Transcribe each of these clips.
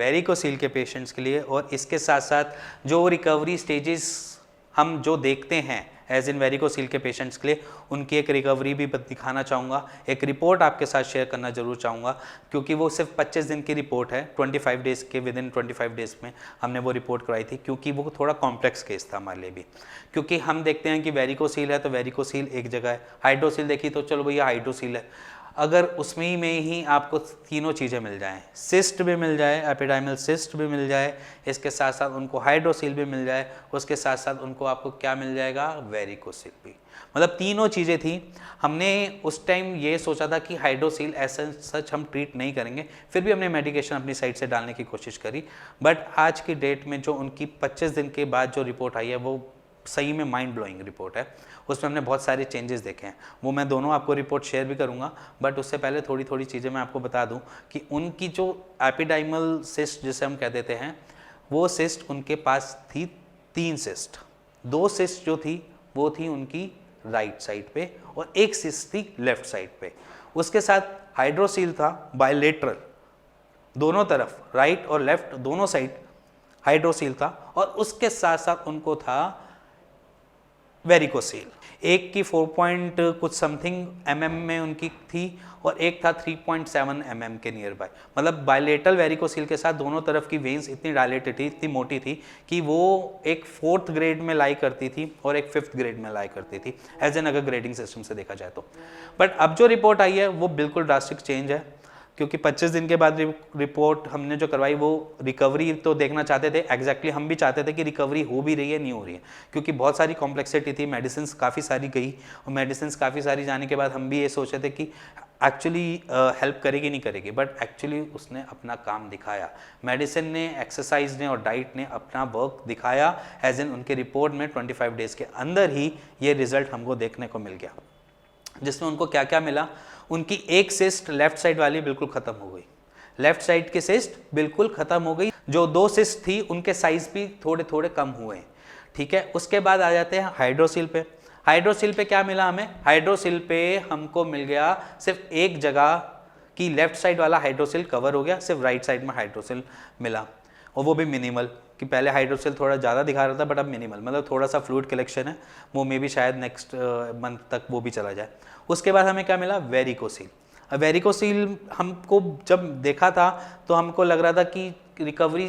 Varicocele के patients के लिए, और इसके साथ साथ जो रिकवरी स्टेजेस हम जो देखते हैं एज इन वेरिकोसील के पेशेंट्स के लिए, उनकी एक रिकवरी भी दिखाना चाहूँगा। एक रिपोर्ट आपके साथ शेयर करना जरूर चाहूँगा, क्योंकि वो सिर्फ 25 दिन की रिपोर्ट है। 25 डेज़ के विद इन 25 डेज़ में हमने वो रिपोर्ट करवाई थी, क्योंकि वो थोड़ा कॉम्प्लेक्स केस था हमारे लिए भी। क्योंकि हम देखते हैं कि वेरिकोसील है तो वेरिकोसील एक जगह है, हाइड्रोसील देखी तो चलो भैया हाइड्रोसील है। अगर उसमें में ही आपको तीनों चीज़ें मिल जाएं, सिस्ट भी मिल जाए, एपिडाइमल सिस्ट भी मिल जाए, इसके साथ साथ उनको हाइड्रोसील भी मिल जाए, उसके साथ साथ उनको आपको क्या मिल जाएगा, वेरिकोसील भी, मतलब तीनों चीज़ें थी। हमने उस टाइम ये सोचा था कि हाइड्रोसील ऐसा सच हम ट्रीट नहीं करेंगे, फिर भी हमने मेडिकेशन अपनी साइड से डालने की कोशिश करी। बट आज की डेट में जो उनकी 25 दिन के बाद जो रिपोर्ट आई है वो सही में माइंड ब्लोइंग रिपोर्ट है। उसमें हमने बहुत सारे चेंजेस देखे हैं, वो मैं दोनों आपको रिपोर्ट शेयर भी करूंगा। बट उससे पहले थोड़ी थोड़ी चीज़ें मैं आपको बता दूं कि उनकी जो एपिडाइमल सिस्ट जिसे हम कह देते हैं, वो सिस्ट उनके पास थी 3 सिस्ट। 2 सिस्ट जो थी वो थी उनकी राइट साइड पे और एक सिस्ट थी लेफ्ट साइड पे। उसके साथ हाइड्रोसील था बायलेटरल, दोनों तरफ राइट और लेफ्ट दोनों साइड हाइड्रोसील था, और उसके साथ साथ उनको था वेरिकोसील। एक की 4 पॉइंट कुछ समथिंग mm में उनकी थी और एक था 3.7 mm के नियर बाय। मतलब बायलेटरल वेरिकोसील के साथ दोनों तरफ की वेन्स इतनी डायलेटेड थी, इतनी मोटी थी कि वो एक 4th ग्रेड में लाई करती थी और एक 5th ग्रेड में लाई करती थी, एज एन अगर ग्रेडिंग सिस्टम से देखा जाए तो। बट अब जो रिपोर्ट आई है वो बिल्कुल ड्रास्टिक चेंज है, क्योंकि 25 दिन के बाद रिपोर्ट हमने जो करवाई वो रिकवरी तो देखना चाहते थे। एग्जैक्टली हम भी चाहते थे कि रिकवरी हो भी रही है नहीं हो रही है, क्योंकि बहुत सारी कॉम्प्लेक्सिटी थी, मेडिसिन काफ़ी सारी गई, और मेडिसिन काफ़ी सारी जाने के बाद हम भी ये सोचे थे कि एक्चुअली हेल्प करेगी नहीं करेगी, बट एक्चुअली उसने अपना काम दिखाया। मेडिसिन ने, एक्सरसाइज ने और डाइट ने अपना वर्क दिखाया, एज इन उनके रिपोर्ट में 25 डेज़ के अंदर ही ये रिजल्ट हमको देखने को मिल गया। जिसमें उनको क्या क्या मिला, उनकी एक सिस्ट लेफ्ट साइड वाली बिल्कुल खत्म हो गई, लेफ्ट साइड की सिस्ट बिल्कुल खत्म हो गई। जो 2 सिस्ट थी उनके साइज भी थोड़े थोड़े कम हुए, ठीक है। उसके बाद आ जाते हैं हाइड्रोसील पे। हाइड्रोसील पे क्या मिला हमें, हाइड्रोसील पे हमको मिल गया सिर्फ एक जगह की लेफ्ट साइड वाला हाइड्रोसील कवर हो गया, सिर्फ राइट साइड में हाइड्रोसील मिला, और वो भी मिनिमल। कि पहले हाइड्रोसील थोड़ा ज़्यादा दिखा रहा था बट अब मिनिमल, मतलब थोड़ा सा फ्लूइड कलेक्शन है, वो मे भी शायद नेक्स्ट मंथ तक वो भी चला जाए। उसके बाद हमें क्या मिला, वेरिकोसील। वेरिकोसील हमको जब देखा था तो हमको लग रहा था कि रिकवरी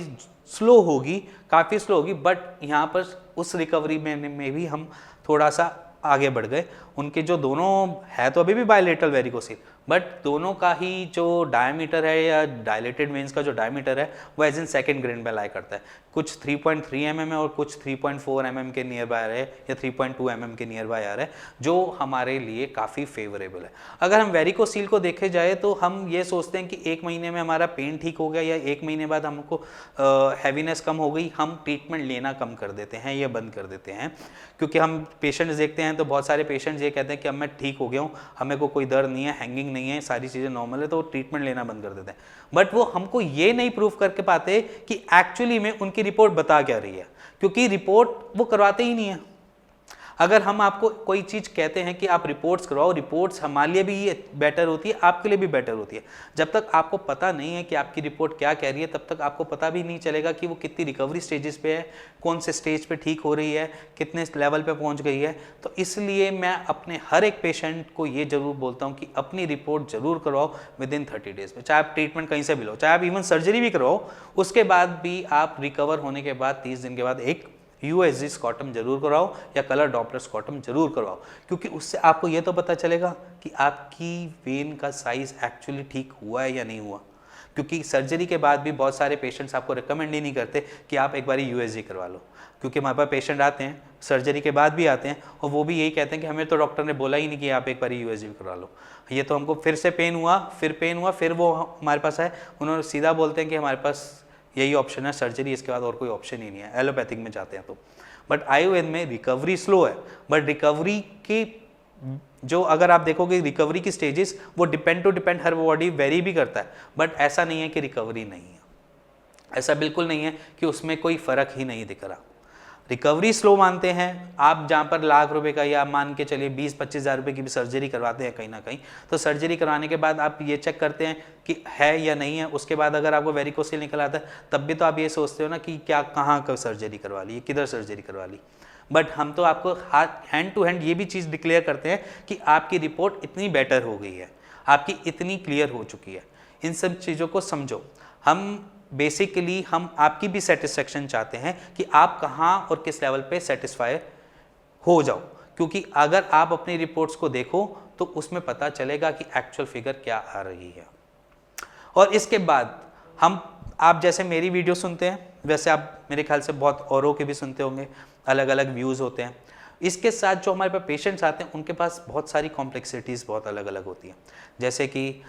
स्लो होगी, काफ़ी स्लो होगी, बट यहाँ पर उस रिकवरी में भी हम थोड़ा सा आगे बढ़ गए। उनके जो दोनों है तो अभी भी बायलेटरल वेरिकोसील, बट दोनों का ही जो डायमीटर है या डायलेटेड वेन्स का जो डायमीटर है वो एज इन सेकेंड ग्रेड में लाई करता है। कुछ 3.3 mm है और कुछ 3.4 mm के नियर बाय आ रहे हैं या 3.2 mm के नियर बाय आ रहे हैं, जो हमारे लिए काफ़ी फेवरेबल है। अगर हम वेरिकोसील को देखे जाए तो हम ये सोचते हैं कि 1 महीने में हमारा पेन ठीक हो गया या 1 महीने बाद हमको हैवीनेस कम हो गई, हम ट्रीटमेंट लेना कम कर देते हैं या बंद कर देते हैं। क्योंकि हम पेशेंट्स देखते हैं तो बहुत सारे पेशेंट्स ये कहते हैं कि अब मैं ठीक हो गया हूँ, हमें को कोई दर्द नहीं है, हैंगिंग नहीं है, सारी चीज़ें नॉर्मल है, तो ट्रीटमेंट लेना बंद कर देते हैं। बट वो हमको ये नहीं प्रूव करके पाते कि एक्चुअली में उनकी रिपोर्ट बता क्या रही है, क्योंकि रिपोर्ट वो करवाते ही नहीं है। अगर हम आपको कोई चीज़ कहते हैं कि आप रिपोर्ट्स करवाओ, रिपोर्ट्स हमारे लिए भी बेटर होती है, आपके लिए भी बेटर होती है। जब तक आपको पता नहीं है कि आपकी रिपोर्ट क्या कह रही है, तब तक आपको पता भी नहीं चलेगा कि वो कितनी रिकवरी स्टेजेस पे है, कौन से स्टेज पे ठीक हो रही है, कितने लेवल पे पहुंच गई है। तो इसलिए मैं अपने हर एक पेशेंट को ये जरूर बोलता हूँ कि अपनी रिपोर्ट जरूर करवाओ विद इन 30 डेज में, चाहे आप ट्रीटमेंट कहीं से भी लो, चाहे आप इवन सर्जरी भी करवाओ, उसके बाद भी आप रिकवर होने के बाद 30 दिन के बाद एक USG स्कॉटम जरूर करवाओ या कलर डॉपलर स्कॉटम जरूर करवाओ, क्योंकि उससे आपको ये तो पता चलेगा कि आपकी वेन का साइज एक्चुअली ठीक हुआ है या नहीं हुआ। क्योंकि सर्जरी के बाद भी बहुत सारे पेशेंट्स आपको रिकमेंड ही नहीं करते कि आप एक बार USG करवा लो, क्योंकि हमारे पास पेशेंट आते हैं सर्जरी के बाद भी आते हैं और वो भी यही कहते हैं कि हमें तो डॉक्टर ने बोला ही नहीं कि आप एक बार USG करवा लो। ये तो हमको फिर से पेन हुआ, फिर वो हमारे पास आए, उन्होंने सीधा बोलते हैं कि हमारे पास यही ऑप्शन है सर्जरी, इसके बाद और कोई ऑप्शन ही नहीं है, एलोपैथिक में जाते हैं तो। बट आयुर्वेद में रिकवरी स्लो है, बट रिकवरी की जो अगर आप देखोगे रिकवरी की स्टेजेस वो डिपेंड हर बॉडी वेरी भी करता है, बट ऐसा नहीं है कि रिकवरी नहीं है, ऐसा बिल्कुल नहीं है कि उसमें कोई फ़र्क ही नहीं दिख रहा। रिकवरी स्लो मानते हैं आप, जहाँ पर लाख रुपए का या मान के चलिए 20-25 हज़ार रुपये की भी सर्जरी करवाते हैं कहीं ना कहीं, तो सर्जरी करवाने के बाद आप ये चेक करते हैं कि है या नहीं है, उसके बाद अगर आपको वेरिकोसिल निकल आता है तब भी तो आप ये सोचते हो ना कि क्या कहाँ का सर्जरी करवा ली, किधर सर्जरी करवा ली। बट हम तो आपको हैंड टू हैंड ये भी चीज़ डिक्लेयर करते हैं कि आपकी रिपोर्ट इतनी बेटर हो गई है, आपकी इतनी क्लियर हो चुकी है। इन सब चीज़ों को समझो। हम बेसिकली हम आपकी भी सेटिस्फेक्शन चाहते हैं कि आप कहाँ और किस लेवल पे सेटिस्फाई हो जाओ, क्योंकि अगर आप अपनी रिपोर्ट्स को देखो तो उसमें पता चलेगा कि एक्चुअल फिगर क्या आ रही है। और इसके बाद आप जैसे मेरी वीडियो सुनते हैं वैसे आप मेरे ख्याल से बहुत औरों के भी सुनते होंगे, अलग अलग व्यूज़ होते हैं। इसके साथ जो हमारे पास पेशेंट्स आते हैं उनके पास बहुत सारी कॉम्प्लेक्सिटीज़ बहुत अलग अलग होती हैं, जैसे कि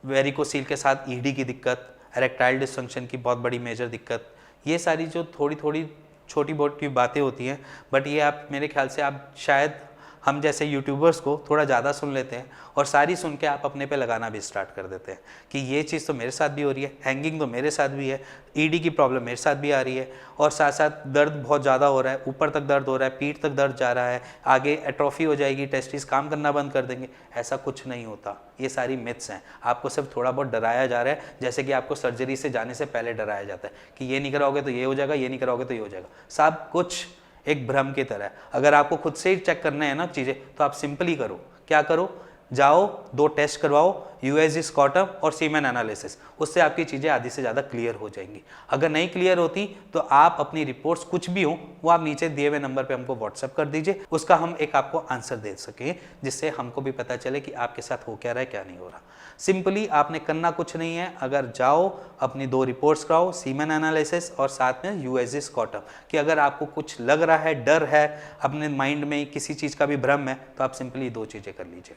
वेरिकोसील के साथ ईडी की दिक्कत, इरेक्टाइल डिसफंक्शन की बहुत बड़ी मेजर दिक्कत, ये सारी जो थोड़ी थोड़ी छोटी मोटी बातें होती हैं। बट ये आप मेरे ख्याल से आप शायद हम जैसे यूट्यूबर्स को थोड़ा ज़्यादा सुन लेते हैं और सारी सुन के आप अपने पे लगाना भी स्टार्ट कर देते हैं कि ये चीज़ तो मेरे साथ भी हो रही है, हैंगिंग तो मेरे साथ भी है, ईडी की प्रॉब्लम मेरे साथ भी आ रही है, और साथ साथ दर्द बहुत ज़्यादा हो रहा है, ऊपर तक दर्द हो रहा है, पीठ तक दर्द जा रहा है, आगे एट्रोफी हो जाएगी, टेस्टिस काम करना बंद कर देंगे। ऐसा कुछ नहीं होता, ये सारी मिथ्स हैं। आपको सिर्फ थोड़ा बहुत डराया जा रहा है, जैसे कि आपको सर्जरी से जाने से पहले डराया जाता है कि ये नहीं कराओगे तो ये हो जाएगा, ये नहीं कराओगे तो ये हो जाएगा। सब कुछ एक भ्रम की तरह है। अगर आपको खुद से ही चेक करना है ना चीज़ें, तो आप सिंपली करो। क्या करो, जाओ 2 टेस्ट करवाओ, यूएसजी स्कॉटम और सीमेन एनालिसिस, उससे आपकी चीज़ें आधी से ज़्यादा क्लियर हो जाएंगी। अगर नहीं क्लियर होती तो आप अपनी रिपोर्ट्स कुछ भी हो वो आप नीचे दिए हुए नंबर पे हमको व्हाट्सएप कर दीजिए, उसका हम एक आपको आंसर दे सकें, जिससे हमको भी पता चले कि आपके साथ हो क्या रहा है, क्या नहीं हो रहा। सिंपली आपने करना कुछ नहीं है, अगर जाओ अपनी 2 रिपोर्ट्स कराओ, सीमेन एनालिसिस और साथ में यूएसजी स्कॉटम, कि अगर आपको कुछ लग रहा है, डर है, अपने माइंड में किसी चीज़ का भी भ्रम है, तो आप सिंपली 2 चीज़ें कर लीजिए।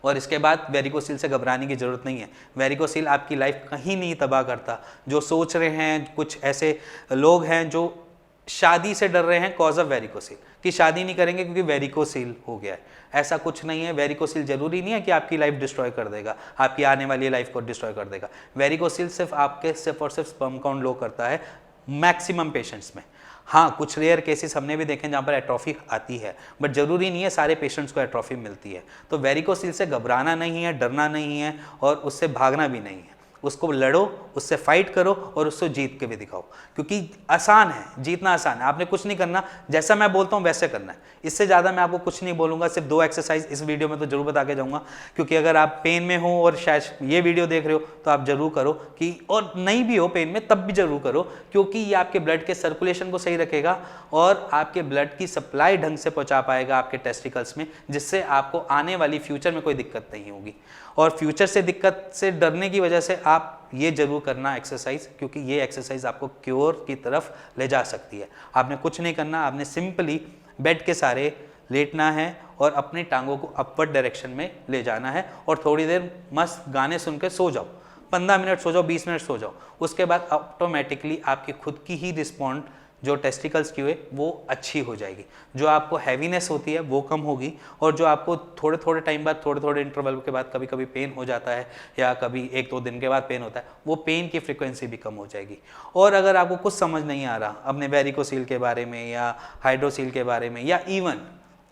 और इसके बाद वेरिकोसील से घबराने की ज़रूरत नहीं है। वेरिकोसील आपकी लाइफ कहीं नहीं तबाह करता। जो सोच रहे हैं, कुछ ऐसे लोग हैं जो शादी से डर रहे हैं कॉज ऑफ वेरिकोसील, कि शादी नहीं करेंगे क्योंकि वेरिकोसील हो गया है, ऐसा कुछ नहीं है। वेरिकोसील जरूरी नहीं है कि आपकी लाइफ डिस्ट्रॉय कर देगा, आपकी आने वाली लाइफ को डिस्ट्रॉय कर देगा। वेरिकोसील सिर्फ आपके सिर्फ और सिर्फ स्पर्म काउंट लो करता है मैक्सिमम पेशेंट्स में। हाँ, कुछ रेयर केसेस हमने भी देखे जहाँ पर एट्रोफी आती है, बट जरूरी नहीं है सारे पेशेंट्स को एट्रोफी मिलती है। तो वेरिकोसील से घबराना नहीं है, डरना नहीं है और उससे भागना भी नहीं है। उसको लड़ो, उससे फाइट करो और उसको जीत के भी दिखाओ, क्योंकि आसान है, जीतना आसान है। आपने कुछ नहीं करना, जैसा मैं बोलता हूँ वैसे करना है। इससे ज़्यादा मैं आपको कुछ नहीं बोलूँगा, सिर्फ 2 एक्सरसाइज इस वीडियो में तो जरूर बता के जाऊँगा, क्योंकि अगर आप पेन में हो और शायद ये वीडियो देख रहे हो तो आप जरूर करो कि, और नहीं भी हो पेन में तब भी जरूर करो, क्योंकि ये आपके ब्लड के सर्कुलेशन को सही रखेगा और आपके ब्लड की सप्लाई ढंग से पहुँचा पाएगा आपके टेस्टिकल्स में, जिससे आपको आने वाली फ्यूचर में कोई दिक्कत नहीं होगी। और फ्यूचर से दिक्कत से डरने की वजह से आप ये जरूर करना एक्सरसाइज, क्योंकि ये एक्सरसाइज आपको क्योर की तरफ ले जा सकती है। आपने कुछ नहीं करना, आपने सिंपली बेड के सहारे लेटना है और अपनी टांगों को अपवर्ड डायरेक्शन में ले जाना है और थोड़ी देर मस्त गाने सुन के सो जाओ। 15 मिनट सो जाओ, 20 मिनट सो जाओ। उसके बाद ऑटोमेटिकली आपकी खुद की ही रिस्पॉन्ड जो टेस्टिकल्स की हुए वो अच्छी हो जाएगी। जो आपको हैवीनेस होती है वो कम होगी, और जो आपको थोड़े थोड़े टाइम बाद, थोड़े थोड़े इंटरवल के बाद कभी कभी पेन हो जाता है या कभी 1-2 दिन के बाद पेन होता है, वो पेन की फ्रिक्वेंसी भी कम हो जाएगी। और अगर आपको कुछ समझ नहीं आ रहा अपने वेरिकोसील के बारे में या हाइड्रोसील के बारे में, या इवन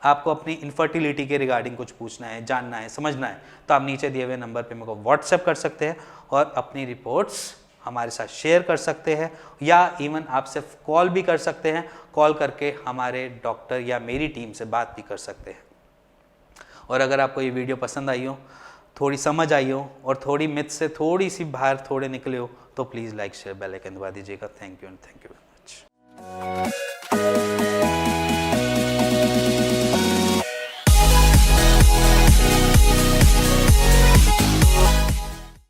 आपको अपनी इनफर्टिलिटी के रिगार्डिंग कुछ पूछना है, जानना है, समझना है, तो आप नीचे दिए हुए नंबर पे मेरे को व्हाट्सएप कर सकते हैं और अपनी रिपोर्ट्स हमारे साथ शेयर कर सकते हैं, या इवन आप सिर्फ कॉल भी कर सकते हैं। कॉल करके हमारे डॉक्टर या मेरी टीम से बात भी कर सकते हैं। और अगर आपको ये वीडियो पसंद आई हो, थोड़ी समझ आई हो और थोड़ी मिथ से थोड़ी सी बाहर थोड़े निकले हो, तो please like share bell icon दबा दीजिएगा। Thank you and thank you.